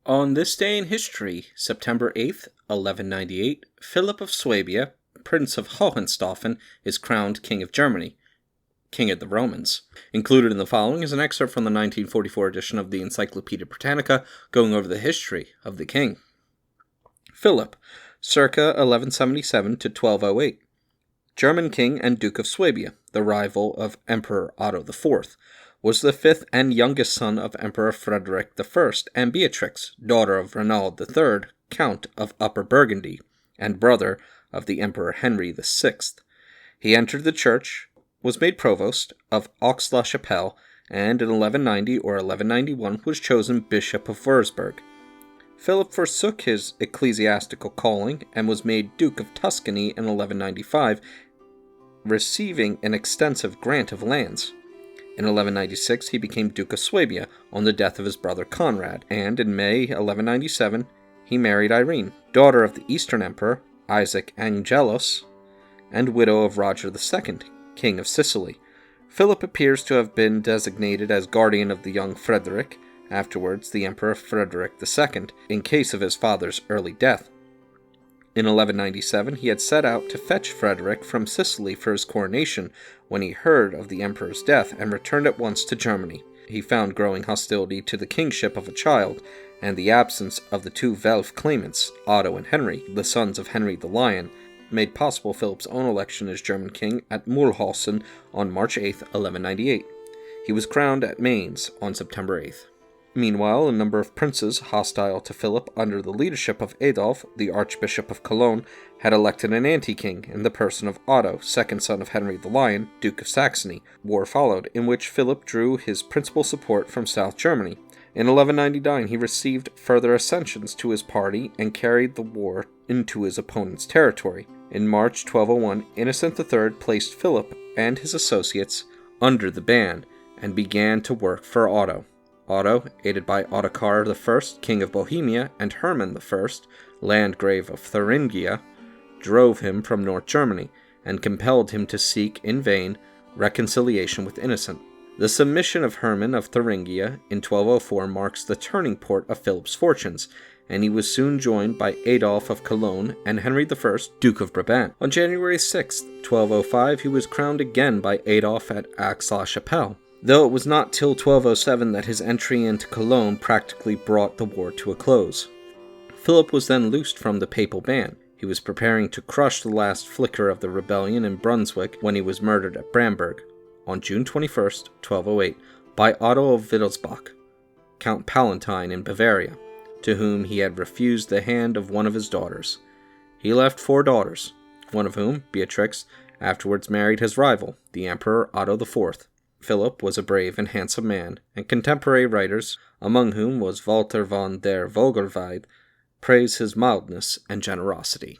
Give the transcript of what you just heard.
On this day in history, September 8th, 1198, Philip of Swabia, Prince of Hohenstaufen, is crowned King of Germany, King of the Romans. Included in the following is an excerpt from the 1944 edition of the Encyclopaedia Britannica, going over the history of the king. Philip, circa 1177 to 1208. German king and Duke of Swabia, the rival of Emperor Otto IV, was the fifth and youngest son of Emperor Frederick I and Beatrix, daughter of Renaud III, Count of Upper Burgundy, and brother of the Emperor Henry VI. He entered the church, was made provost of Aix-la-Chapelle, and in 1190 or 1191 was chosen Bishop of Würzburg. Philip forsook his ecclesiastical calling and was made Duke of Tuscany in 1195, receiving an extensive grant of lands. In 1196 he became Duke of Swabia on the death of his brother Conrad, and in May 1197 he married Irene, daughter of the Eastern Emperor Isaac Angelos, and widow of Roger II, King of Sicily. Philip appears to have been designated as guardian of the young Frederick, afterwards the Emperor Frederick II, in case of his father's early death. In 1197 he had set out to fetch Frederick from Sicily for his coronation when he heard of the emperor's death and returned at once to Germany. He found growing hostility to the kingship of a child and the absence of the two Welf claimants, Otto and Henry, the sons of Henry the Lion, made possible Philip's own election as German king at Mulhausen on March 8, 1198. He was crowned at Mainz on September 8th. Meanwhile, a number of princes hostile to Philip under the leadership of Adolf, the Archbishop of Cologne, had elected an anti-king in the person of Otto, second son of Henry the Lion, Duke of Saxony. War followed, in which Philip drew his principal support from South Germany. In 1199 he received further accessions to his party and carried the war into his opponent's territory. In March 1201, Innocent III placed Philip and his associates under the ban and began to work for Otto. Otto, aided by Ottokar I, King of Bohemia, and Hermann I, Landgrave of Thuringia, drove him from North Germany and compelled him to seek, in vain, reconciliation with Innocent. The submission of Hermann of Thuringia in 1204 marks the turning point of Philip's fortunes, and he was soon joined by Adolf of Cologne and Henry I, Duke of Brabant. On January 6, 1205, he was crowned again by Adolf at Aix-la-Chapelle, though it was not till 1207 that his entry into Cologne practically brought the war to a close. Philip was then loosed from the papal ban. He was preparing to crush the last flicker of the rebellion in Brunswick when he was murdered at Bamberg on June 21, 1208, by Otto of Wittelsbach, Count Palatine in Bavaria, to whom he had refused the hand of one of his daughters. He left 4 daughters, one of whom, Beatrix, afterwards married his rival, the Emperor Otto IV. Philip was a brave and handsome man, and contemporary writers, among whom was Walter von der Vogelweide, praise his mildness and generosity.